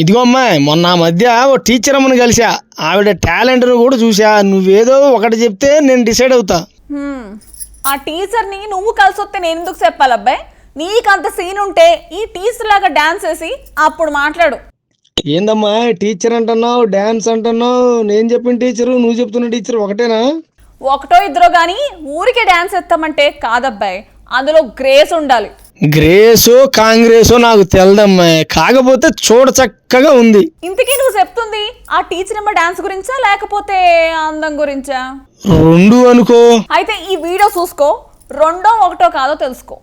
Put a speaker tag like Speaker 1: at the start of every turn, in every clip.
Speaker 1: ఇదిగో అమ్మాయి, మొన్న ఆ మధ్య ఓ టీచర్ అమ్మని కలిసా. ఆవిడ టాలెంట్ను కూడా చూసా. నువ్వేదో ఒకటి చెప్తే నేను డిసైడ్ అవుతా.
Speaker 2: ఆ టీచర్ని నువ్వు కలిసి వస్తే నేను ఎందుకు చెప్పాలి అబ్బాయి? నీకంత సీన్ ఉంటే ఈ టీచర్ లాగా డాన్స్ వేసి అప్పుడు మాట్లాడు.
Speaker 1: ఏందమ్మా టీచర్ అంటున్నావు, డాన్స్ అంటున్నావు? నేను చెప్పిన టీచరు నువ్వు చెప్తున్న టీచర్ ఒకటేనా?
Speaker 2: ఒకటో ఇద్దరో గానీ ఊరికే డాన్స్ వేస్తామంటే కాదబ్బాయి, అందులో గ్రేస్ ఉండాలి.
Speaker 1: గ్రేసో కాంగ్రెసో నాకు తెలదమ్మా, కాకపోతే చూడ చక్కగా ఉంది.
Speaker 2: ఇంతకీ నువ్వు చెప్తుంది ఆ టీచర్ అమ్మ డాన్స్ గురించా లేకపోతే అందం గురించా?
Speaker 1: రెండు అనుకో.
Speaker 2: అయితే ఈ వీడియో చూసుకో, రెండో ఒకటో కాదో తెలుసుకో.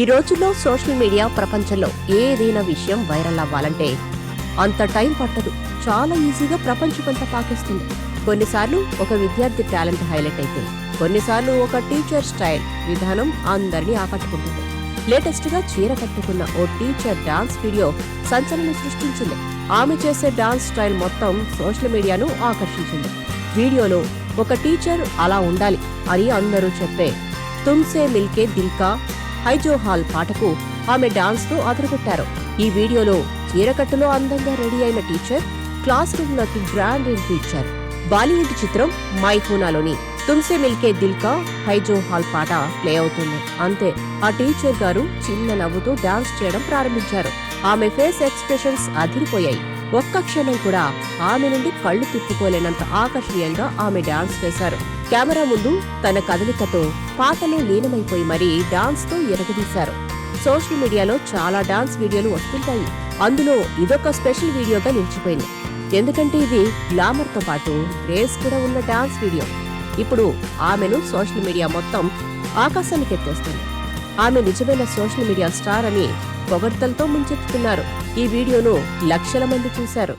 Speaker 3: ఈ రోజుల్లో సోషల్ మీడియా ప్రపంచంలో ఏదైనా విషయం వైరల్ అవ్వాలంటే అంత టైం పట్టదు. చాలా ఈజీగా ప్రపంచమంతా పాకేస్తుంది. కొన్నిసార్లు ఒక విద్యార్థి టాలెంట్ హైలైట్ అయితే, కొన్నిసార్లు ఒక టీచర్ స్టైల్ విధానం అందరినీ ఆకట్టుకుంటుంది. లేటెస్ట్ గా చీర కట్టుకున్న ఓ టీచర్ డాన్స్ వీడియో సంచలనం సృష్టించింది. ఆమె చేసే డాన్స్ స్టైల్ మొత్తం సోషల్ మీడియాను ఆకర్షించింది. వీడియోలో ఒక టీచర్ అలా ఉండాలి అని అందరూ చెప్పే తుమ్సే మిల్కే దిల్కా హైజో హాల్ పాటకు ఆమె డాన్స్ తో అదరగొట్టారు. ఈ వీడియోలో చీరకట్టులో అందంగా రెడీ అయిన టీచర్ క్లాస్ రూమ్ లోకి గ్రాండ్ ఎంట్రీ ఇచ్చారు. బాలీవుడ్ చిత్రం మై హూనాలోని తుమ్సే మిల్కే దిల్కా హైజో హాల్ పాట ప్లే అవుతుంది. అంతే, ఆ టీచర్ గారు చిన్న నవ్వుతూ డాన్స్ చేయడం ప్రారంభించారు. ఆమె ఫేస్ ఎక్స్ప్రెషన్స్ అదిరిపోయాయి. ఒక్క క్షణం కూడా ఆమె నుండి కళ్ళు తిప్పుకోలేనంత ఆకర్షణీయంగా ఆమె డాన్స్ వేశారు. కెమెరా ముందు తన కదలికతో పాటలో లీనమైపోయి మరీ డాన్స్ తో ఎరగదీశారు. సోషల్ మీడియాలో చాలా డాన్స్ వీడియోలు వస్తుంటాయి. అందులో ఇదొక స్పెషల్ వీడియోగా నిలిచిపోయింది. ఎందుకంటే ఇది గ్లామర్ తో పాటు గ్రేస్ కూడా ఉన్న డాన్స్ వీడియో. ఇప్పుడు ఆమెను సోషల్ మీడియా మొత్తం ఆకాశానికి ఎత్తేస్తుంది. ఆమె నిజమైన సోషల్ మీడియా స్టార్ అని పొగడ్తలతో ముంచెత్తుతున్నారు. ఈ వీడియోను లక్షల మంది చూశారు.